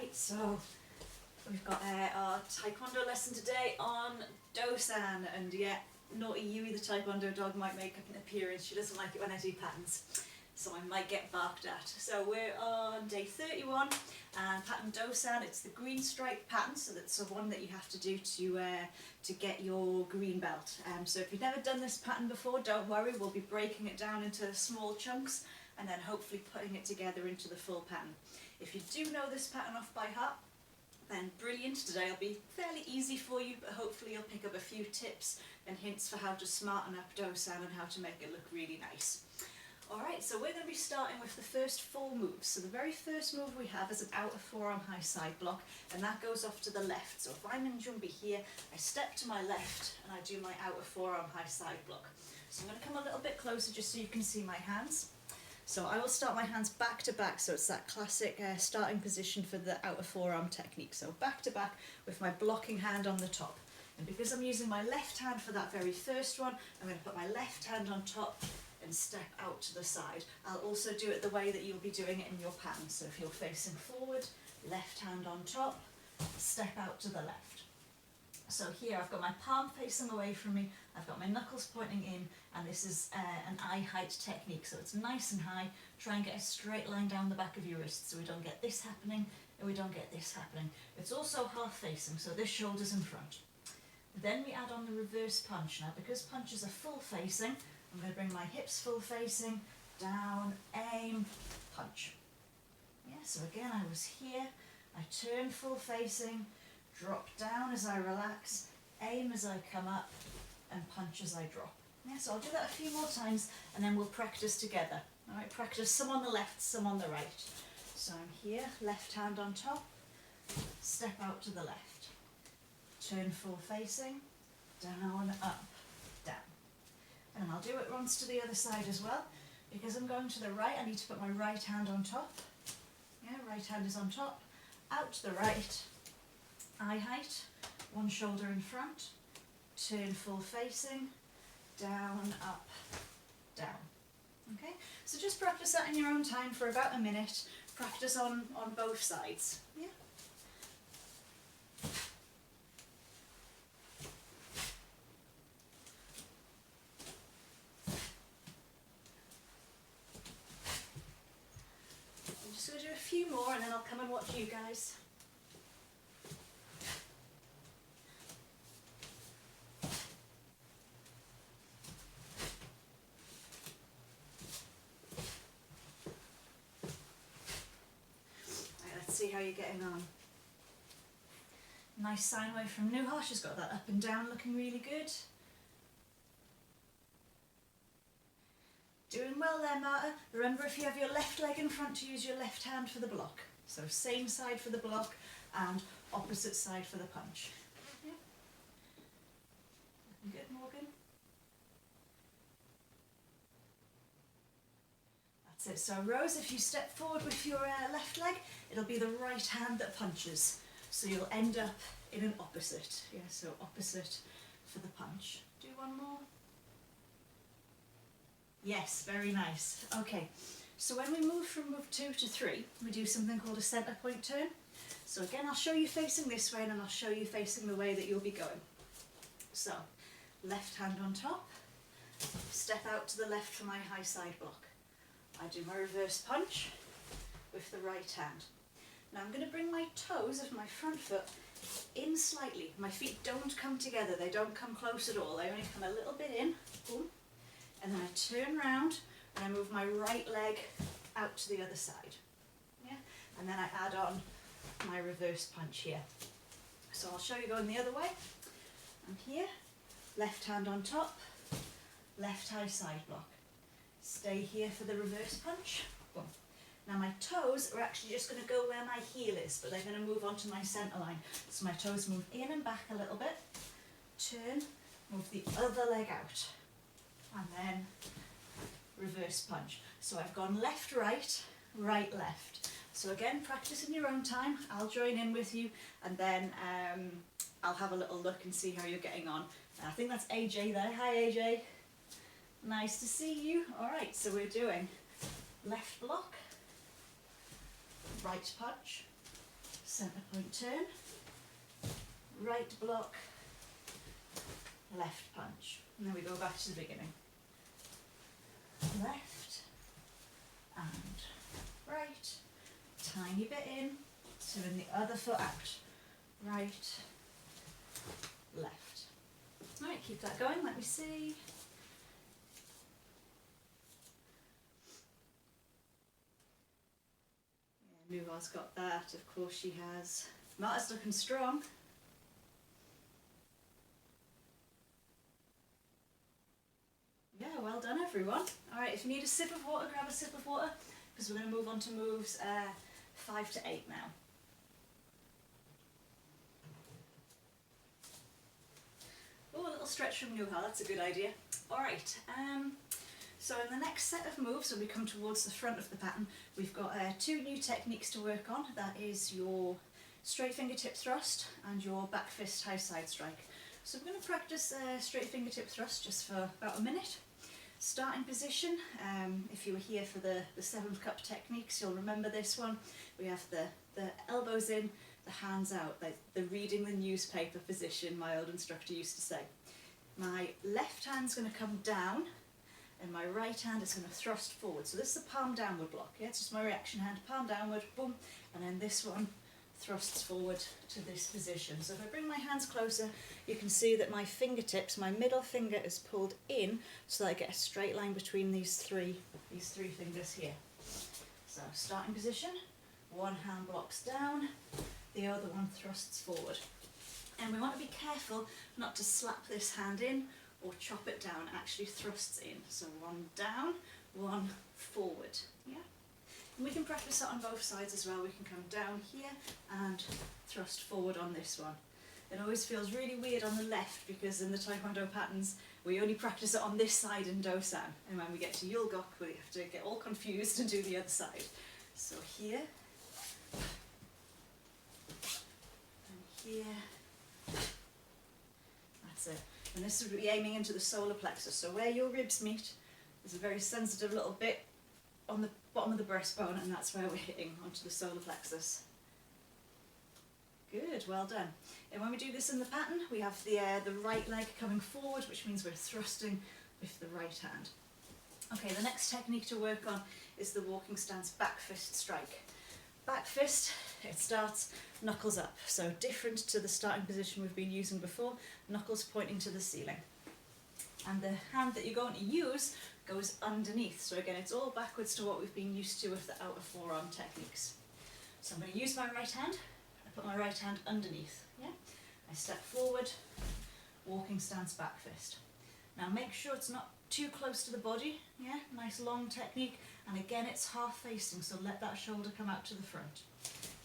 Right, so we've got our taekwondo lesson today on Dosan, and yeah, naughty Yui the taekwondo dog might make an appearance. She doesn't like it when I do patterns, so I might get barked at. So we're on day 31 and pattern Dosan. It's the green stripe pattern, so that's the one that you have to do to get your green belt. So if you've never done this pattern before, don't worry, we'll be breaking it down into small chunks and then hopefully putting it together into the full pattern. If you do know this pattern off by heart, then brilliant. Today will be fairly easy for you, but hopefully you'll pick up a few tips and hints for how to smarten up Dosan and how to make it look really nice. Alright, so we're going to be starting with the first 4 moves. So the very first move we have is an outer forearm high side block, and that goes off to the left. So if I'm in Jumbi here, I step to my left and I do my outer forearm high side block. So I'm going to come a little bit closer just so you can see my hands. So I will start my hands back to back, so it's that classic starting position for the outer forearm technique. So back to back with my blocking hand on the top. And because I'm using my left hand for that very first one, I'm going to put my left hand on top and step out to the side. I'll also do it the way that you'll be doing it in your pattern. So if you're facing forward, left hand on top, step out to the left. So here I've got my palm facing away from me, I've got my knuckles pointing in, and this is an eye height technique, so it's nice and high. Try and get a straight line down the back of your wrist so we don't get this happening and we don't get this happening. It's also half facing, so this shoulder's in front. Then we add on the reverse punch. Now because punches are full facing, I'm going to bring my hips full facing, down, aim, punch. Yeah, so again I was here, I turn full facing, drop down as I relax, aim as I come up, and punch as I drop. Yeah, so I'll do that a few more times and then we'll practice together. Alright, practice some on the left, some on the right. So I'm here, left hand on top, step out to the left, turn full facing, down, up, down. And I'll do it once to the other side as well. Because I'm going to the right, I need to put my right hand on top. Yeah, right hand is on top, out to the right, eye height, one shoulder in front, turn full facing, down, up, down. Okay, so just practice that in your own time for about a minute. Practice on both sides. Yeah. I'm just going to do a few more and then I'll come and watch you guys. See how you're getting on. Nice sine wave from Nuha, she's got that up and down looking really good. Doing well there, Marta. Remember, if you have your left leg in front, to use your left hand for the block. So same side for the block and opposite side for the punch. Yeah. Looking good, Morgan. That's it. So Rose, if you step forward with your left leg, it'll be the right hand that punches. So you'll end up in an opposite. Yeah, so opposite for the punch. Do one more. Yes, very nice. Okay, so when we move from move 2 to 3, we do something called a centre point turn. So again, I'll show you facing this way and then I'll show you facing the way that you'll be going. So, left hand on top, step out to the left for my high side block. I do my reverse punch with the right hand. Now I'm going to bring my toes of my front foot in slightly. My feet don't come together, they don't come close at all, they only come a little bit in, boom, and then I turn round and I move my right leg out to the other side. Yeah? And then I add on my reverse punch here. So I'll show you going the other way. I'm here, left hand on top, left high side block. Stay here for the reverse punch. Boom. Now my toes are actually just going to go where my heel is, but they're going to move onto my centre line. So my toes move in and back a little bit. Turn, move the other leg out. And then reverse punch. So I've gone left, right, right, left. So again, practice in your own time. I'll join in with you and then I'll have a little look and see how you're getting on. And I think that's AJ there. Hi AJ. Nice to see you. Alright, so we're doing left block, right punch, centre point turn, right block, left punch. And then we go back to the beginning. Left and right, tiny bit in, so then the other foot out. Right, left. Alright, keep that going, let me see. Yeah, Nuhal's got that, of course she has. Marta's looking strong. Yeah, well done everyone. Alright, if you need a sip of water, grab a sip of water, because we're going to move on to moves 5 to 8 now. Oh, a little stretch from Nuhal, that's a good idea. Alright, so in the next set of moves, when we come towards the front of the pattern, we've got 2 new techniques to work on. That is your straight fingertip thrust and your back fist high side strike. So we're going to practice straight fingertip thrust just for about a minute. Starting position, if you were here for the 7th cup techniques, you'll remember this one. We have the elbows in, the hands out, like the reading the newspaper position my old instructor used to say. My left hand's going to come down and my right hand is going to thrust forward. So this is a palm downward block, yeah? It's just my reaction hand, palm downward, boom, and then this one thrusts forward to this position. So if I bring my hands closer, you can see that my fingertips, my middle finger is pulled in so that I get a straight line between these three fingers here. So starting position, one hand blocks down, the other one thrusts forward. And we want to be careful not to slap this hand in or chop it down, it actually thrusts in. So one down, one forward, yeah? And we can practice that on both sides as well. We can come down here and thrust forward on this one. It always feels really weird on the left because in the Taekwondo patterns we only practice it on this side in Dosan, and when we get to Yulgok we have to get all confused and do the other side. So here and here, that's it. And this would be aiming into the solar plexus, so where your ribs meet there's a very sensitive little bit on the bottom of the breastbone, and that's where we're hitting onto the solar plexus. Good, well done. And when we do this in the pattern, we have the right leg coming forward, which means we're thrusting with the right hand. Okay, the next technique to work on is the walking stance back fist strike. Back fist, it starts knuckles up, so different to the starting position we've been using before, knuckles pointing to the ceiling. And the hand that you're going to use goes underneath. So again, it's all backwards to what we've been used to with the outer forearm techniques. So I'm going to use my right hand. I put my right hand underneath. Yeah. I step forward, walking stance back fist. Now make sure it's not too close to the body. Yeah. Nice long technique. And again, it's half facing, so let that shoulder come out to the front.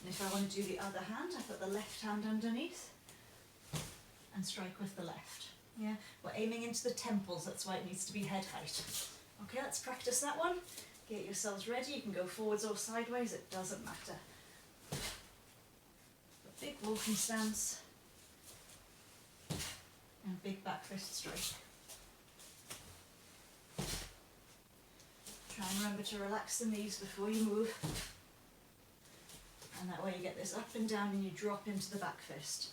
And if I want to do the other hand, I put the left hand underneath and strike with the left. Yeah, we're aiming into the temples, that's why it needs to be head height. Okay, let's practice that one. Get yourselves ready, you can go forwards or sideways, it doesn't matter. A big walking stance and big back fist strike. Try and remember to relax the knees before you move. And that way you get this up and down and you drop into the back fist.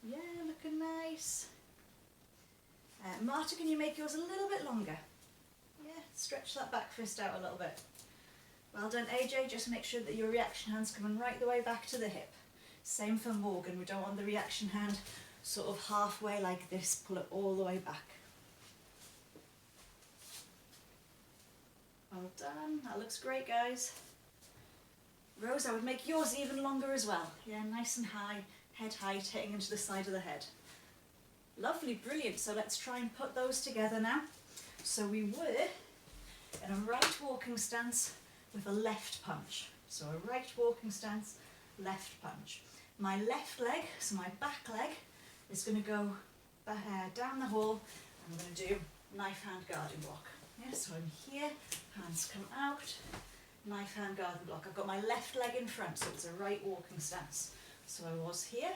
Yeah, looking nice. Marta, can you make yours a little bit longer? Yeah, stretch that back fist out a little bit. Well done, AJ. Just make sure that your reaction hand's coming right the way back to the hip. Same for Morgan. We don't want the reaction hand sort of halfway like this. Pull it all the way back. Well done. That looks great, guys. Rose, I would make yours even longer as well. Yeah, nice and high, head height, hitting into the side of the head. Lovely, brilliant. So let's try and put those together now. So we were in a right walking stance with a left punch. So a right walking stance, left punch. My left leg, so my back leg, is going to go down the hall. I'm going to do knife hand guarding block. Yeah, so I'm here, hands come out, knife hand guarding block. I've got my left leg in front, so it's a right walking stance. So I was here.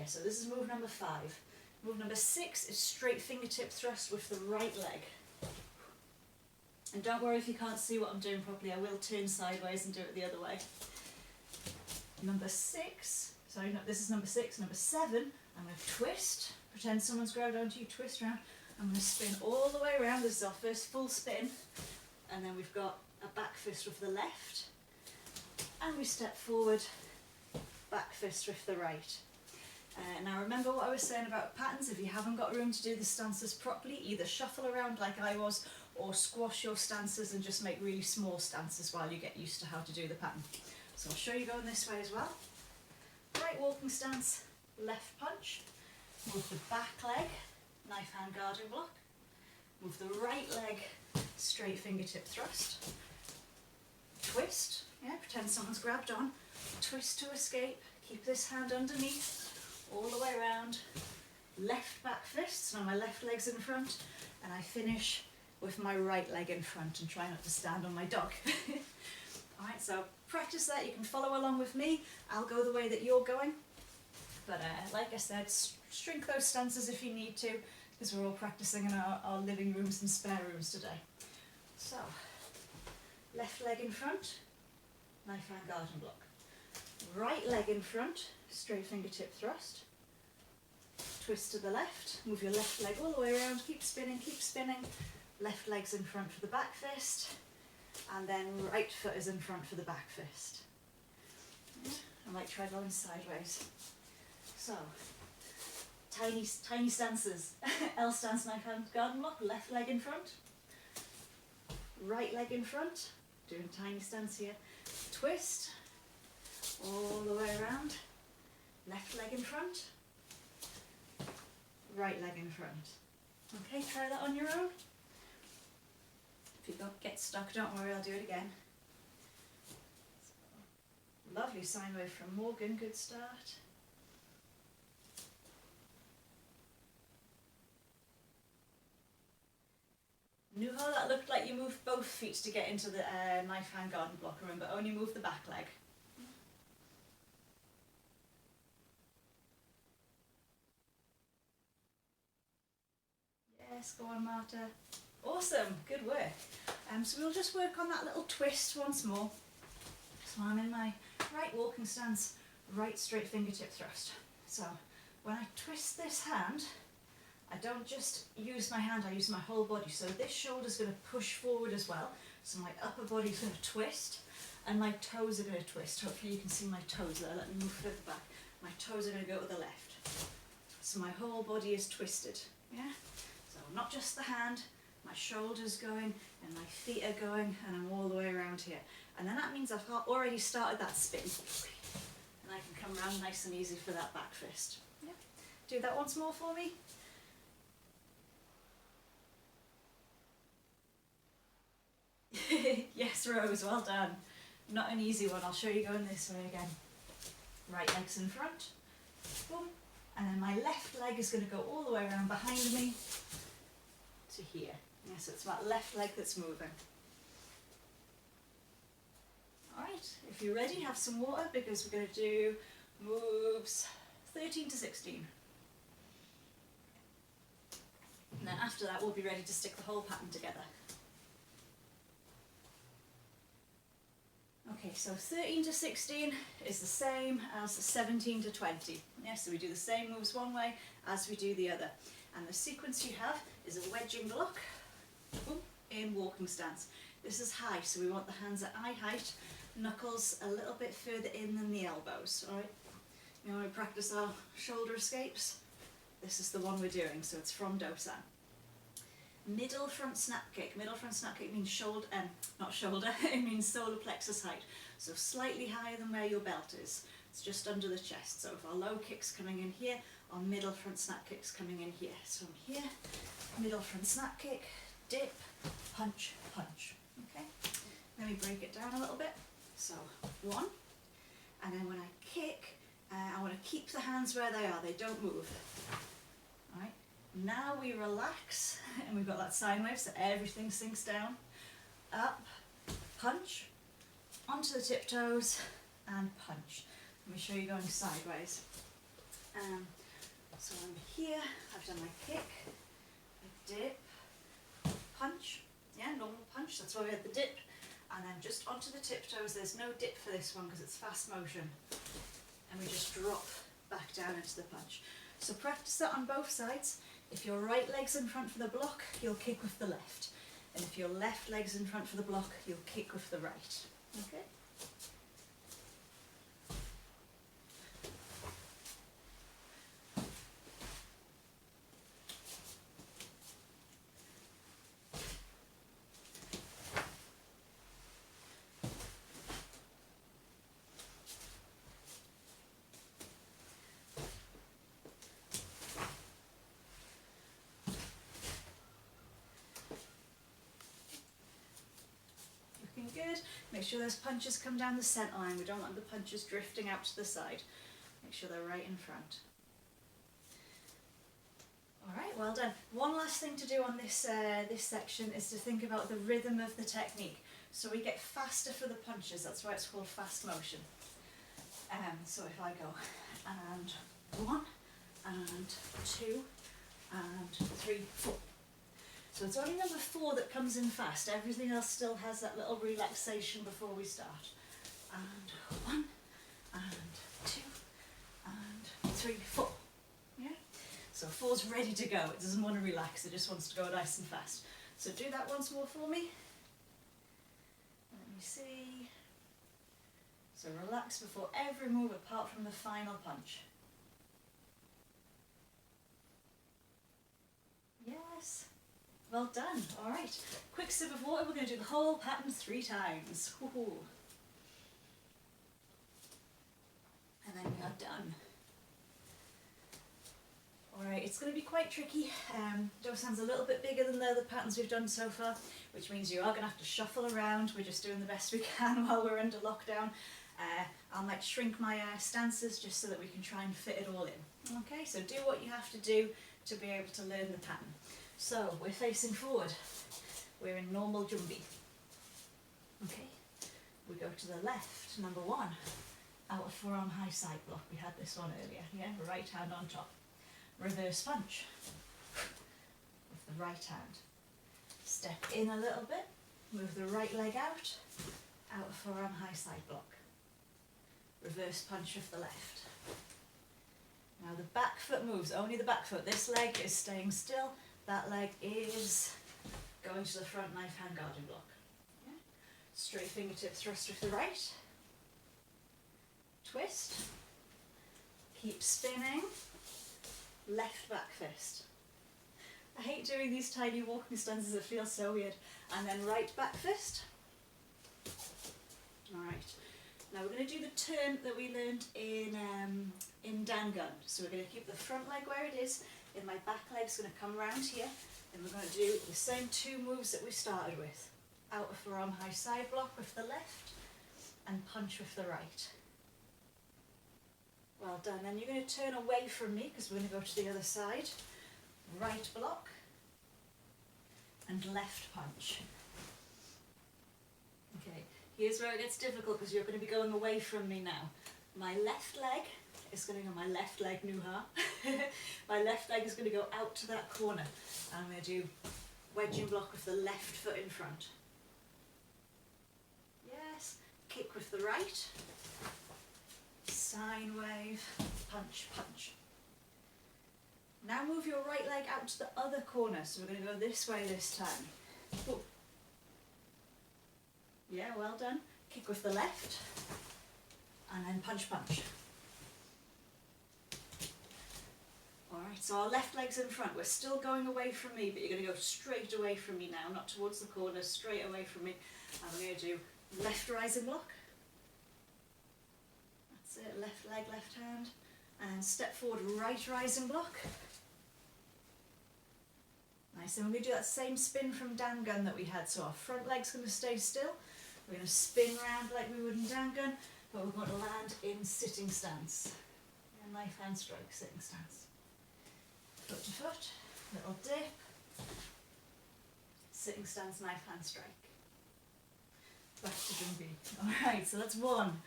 So this is move number 5. Move number 6 is straight fingertip thrust with the right leg. And don't worry if you can't see what I'm doing properly, I will turn sideways and do it the other way. Number 6, sorry, no, this is number 6. Number 7, I'm going to twist, pretend someone's grabbed onto you, twist round. I'm going to spin all the way around. This is our first full spin. And then we've got a back fist with the left. And we step forward, back fist with the right. Now remember what I was saying about patterns. If you haven't got room to do the stances properly, either shuffle around like I was, or squash your stances and just make really small stances while you get used to how to do the pattern. So I'll show you going this way as well. Right walking stance, left punch. Move the back leg, knife hand guarding block. Move the right leg, straight fingertip thrust. Twist, yeah, pretend someone's grabbed on. Twist to escape, keep this hand underneath, all the way around. Left back fist, so now my left leg's in front, and I finish with my right leg in front and try not to stand on my dog. Alright, so practice that. You can follow along with me. I'll go the way that you're going. But like I said, shrink those stances if you need to, because we're all practicing in our living rooms and spare rooms today. So, left leg in front, knife hand guarding block. Right leg in front, straight fingertip thrust. Twist to the left, move your left leg all the way around, keep spinning, keep spinning. Left leg's in front for the back fist, and then right foot is in front for the back fist. Yeah, I might try going sideways. So, tiny stances. L stance, knife hand guarding block, left leg in front, right leg in front, doing tiny stance here. Twist, all the way around, left leg in front, right leg in front. Okay, try that on your own. If you don't get stuck, don't worry, I'll do it again. So, lovely sine wave from Morgan, good start. Knew how that looked like you moved both feet to get into the knife hand guarding block, remember, only move the back leg. Yes, go on Marta. Awesome, good work. So we'll just work on that little twist once more. So I'm in my right walking stance, right straight fingertip thrust. So when I twist this hand, I don't just use my hand, I use my whole body. So this shoulder's going to push forward as well. So my upper body's going to twist and my toes are going to twist. Hopefully you can see my toes there. Let me move further back. My toes are going to go to the left. So my whole body is twisted. Yeah? So not just the hand, my shoulder's going and my feet are going, and I'm all the way around here. And then that means I've already started that spin. And I can come round nice and easy for that back fist. Yeah? Do that once more for me. Yes, Rose, well done. Not an easy one. I'll show you going this way again. Right leg's in front. Boom. And then my left leg is going to go all the way around behind me to here. Yeah, so it's that left leg that's moving. Alright, if you're ready, have some water because we're going to do moves 13 to 16. And then after that, we'll be ready to stick the whole pattern together. Okay, so 13 to 16 is the same as 17 to 20. Yeah, so we do the same moves one way as we do the other. And the sequence you have is a wedging block in walking stance. This is high, so we want the hands at eye height, knuckles a little bit further in than the elbows. All right. You know, when we practice our shoulder escapes, this is the one we're doing, so it's from Dosan. Middle front snap kick. Middle front snap kick means shoulder, not shoulder, it means solar plexus height. So slightly higher than where your belt is. It's just under the chest. So if our low kick's coming in here, our middle front snap kick's coming in here. So I'm here, middle front snap kick, dip, punch, punch. Okay? Let me break it down a little bit. So 1, and then when I kick, I want to keep the hands where they are, they don't move. Alright? Now we relax, and we've got that sine wave, so everything sinks down. Up, punch, onto the tiptoes, and punch. Let me show you going sideways. So I'm here, I've done my kick, a dip, punch, yeah, normal punch, that's why we had the dip. And then just onto the tiptoes, there's no dip for this one because it's fast motion. and we just drop back down into the punch. So practice that on both sides. If your right leg's in front for the block, you'll kick with the left. And if your left leg's in front for the block, you'll kick with the right. Okay? Good. Make sure those punches come down the centre line. We don't want the punches drifting out to the side. Make sure they're right in front. Alright, well done. One last thing to do on this section is to think about the rhythm of the technique. So we get faster for the punches, that's why it's called fast motion. So if I go and 1 and 2 and 3, 4. So it's only number 4 that comes in fast. Everything else still has that little relaxation before we start. And 1, and 2, and 3, 4. Yeah? So 4's ready to go. It doesn't want to relax. It just wants to go nice and fast. So do that once more for me. Let me see. So relax before every move apart from the final punch. Yes. Well done. All right. Quick sip of water. We're going to do the whole pattern 3 times. Woohoo. And then we are done. All right. It's going to be quite tricky. Dosan's a little bit bigger than the other patterns we've done so far, which means you are going to have to shuffle around. We're just doing the best we can while we're under lockdown. I might shrink my stances just so that we can try and fit it all in. Okay. So do what you have to do to be able to learn the pattern. So we're facing forward, we're in normal jumpy. Okay, we go to the left, number 1, out forearm high side block. We had this one earlier, yeah, right hand on top. Reverse punch with the right hand. Step in a little bit, move the right leg out forearm high side block. Reverse punch with the left. Now the back foot moves, only the back foot. This leg is staying still. That leg is going to the front knife hand guarding block. Yeah. Straight fingertip thrust with the right. Twist. Keep spinning. Left back fist. I hate doing these tiny walking stances, it feels so weird. And then right back fist. Alright. Now we're going to do the turn that we learned in Dangun. So we're going to keep the front leg where it is. And my back leg's going to come round here, and we're going to do the same 2 moves that we started with. Outer forearm high side block with the left, and punch with the right. Well done. Then you're going to turn away from me, because we're going to go to the other side. Right block, and left punch. Okay, here's where it gets difficult, because you're going to be going away from me now. My left leg is going to go, my left leg, Nuha. My left leg is going to go out to that corner. And I'm going to do wedging block with the left foot in front. Yes. Kick with the right. Sine wave. Punch, punch. Now move your right leg out to the other corner. So we're going to go this way this time. Ooh. Yeah, well done. Kick with the left. And then punch, punch. Alright, so our left leg's in front. We're still going away from me, but you're going to go straight away from me now, not towards the corner, straight away from me. And we're going to do left rising block. That's it, left leg, left hand. And step forward, right rising block. Nice, and we're going to do that same spin from Dangun that we had. So our front leg's going to stay still. We're going to spin round like we would in Dangun, but we're going to land in sitting stance. Yeah, knife hand strike, sitting stance. Foot to foot, little dip, sitting stance, knife hand strike. Back to jumpy. Alright, so that's 1.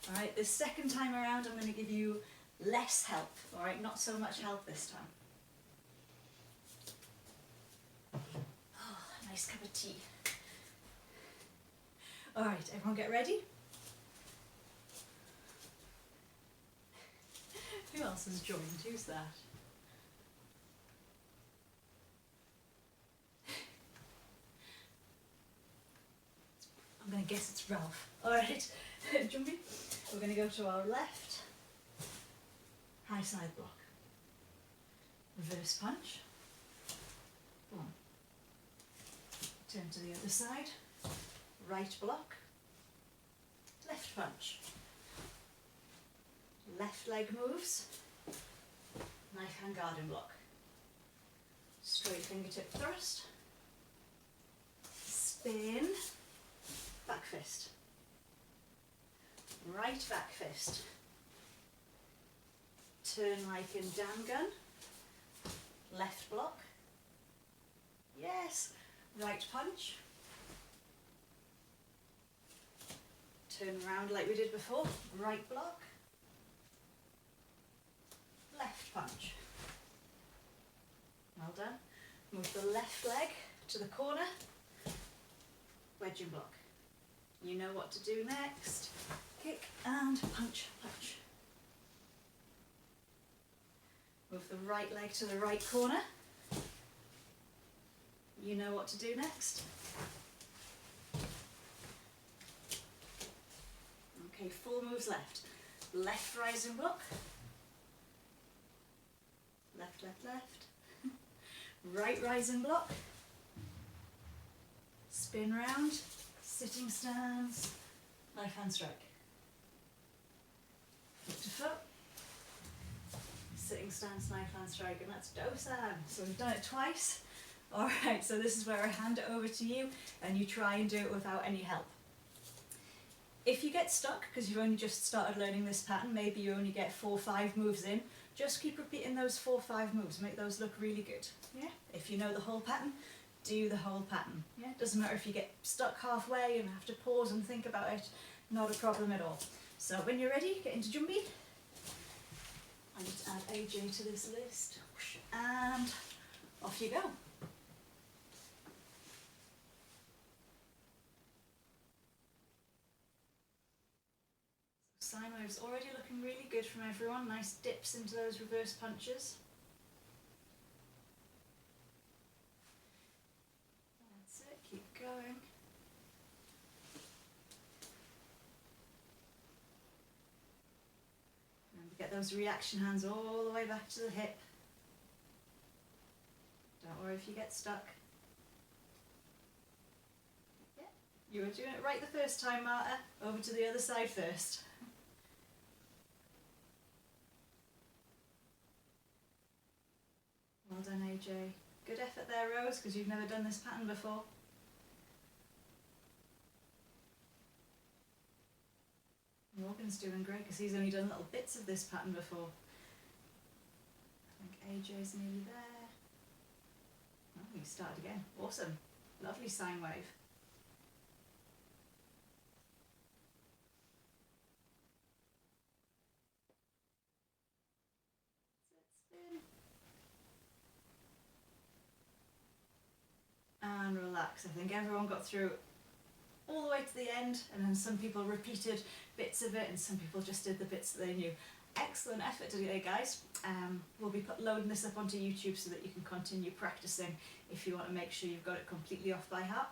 Alright, this second time around I'm going to give you less help. Alright, not so much help this time. Oh, nice cup of tea. Alright, everyone get ready? Who else has joined? Who's that? I'm going to guess it's Ralph. Alright, jumping. We're going to go to our left. High side block. Reverse punch. Boom. Turn to the other side. Right block. Left punch. Left leg moves. Knife hand guarding block. Straight fingertip thrust. Spin. Back fist. Right back fist. Turn like in Dangun. Left block. Yes. Right punch. Turn around like we did before. Right block. Left punch. Well done. Move the left leg to the corner. Wedge and block. You know what to do next. Kick and punch, punch. Move the right leg to the right corner. You know what to do next. Okay, 4 moves left. Left rising block. Left, left, left. Right rising block. Spin round. Sitting stance. Knife hand strike. Foot to foot. Sitting stance, knife hand strike, and that's Dosan. So we've done it twice. Alright, so this is where I hand it over to you and you try and do it without any help. If you get stuck, because you've only just started learning this pattern, maybe you only get 4 or 5 moves in, just keep repeating those 4 or 5 moves, make those look really good. Yeah? If you know the whole pattern, do the whole pattern. Yeah? It doesn't matter if you get stuck halfway and have to pause and think about it, not a problem at all. So when you're ready, get into Jumpy. I need to add AJ to this list. And off you go. Sine wave's already looking really good from everyone. Nice dips into those reverse punches. That's it, keep going. And get those reaction hands all the way back to the hip. Don't worry if you get stuck. Yeah, you were doing it right the first time, Marta. Over to the other side first. Well done, AJ. Good effort there, Rose, because you've never done this pattern before. Morgan's doing great because he's only done little bits of this pattern before. I think AJ's nearly there. Oh, he started again. Awesome. Lovely sine wave. Spin. And relax. I think everyone got through all the way to the end, and then some people repeated bits of it and some people just did the bits that they knew. Excellent effort today, guys. We'll be loading this up onto YouTube so that you can continue practicing if you want to make sure you've got it completely off by heart.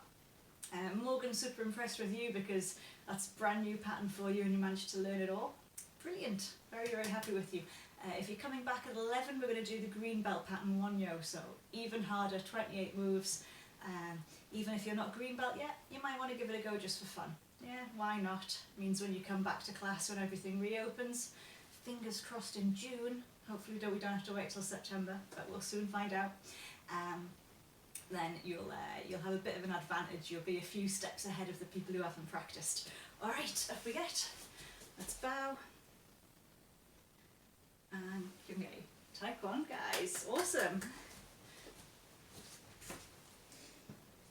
Morgan's super impressed with you because that's a brand new pattern for you and you managed to learn it all. Brilliant. Very, very happy with you. If you're coming back at 11, we're going to do the green belt pattern Wonyo, so even harder, 28 moves. Even if you're not green belt yet, you might want to give it a go just for fun. Yeah, why not? Means when you come back to class when everything reopens, fingers crossed in June, hopefully we don't have to wait till September, but we'll soon find out. Then you'll have a bit of an advantage. You'll be a few steps ahead of the people who haven't practiced. Alright, up we get. Let's bow. And you can get Taekwon, guys. Awesome.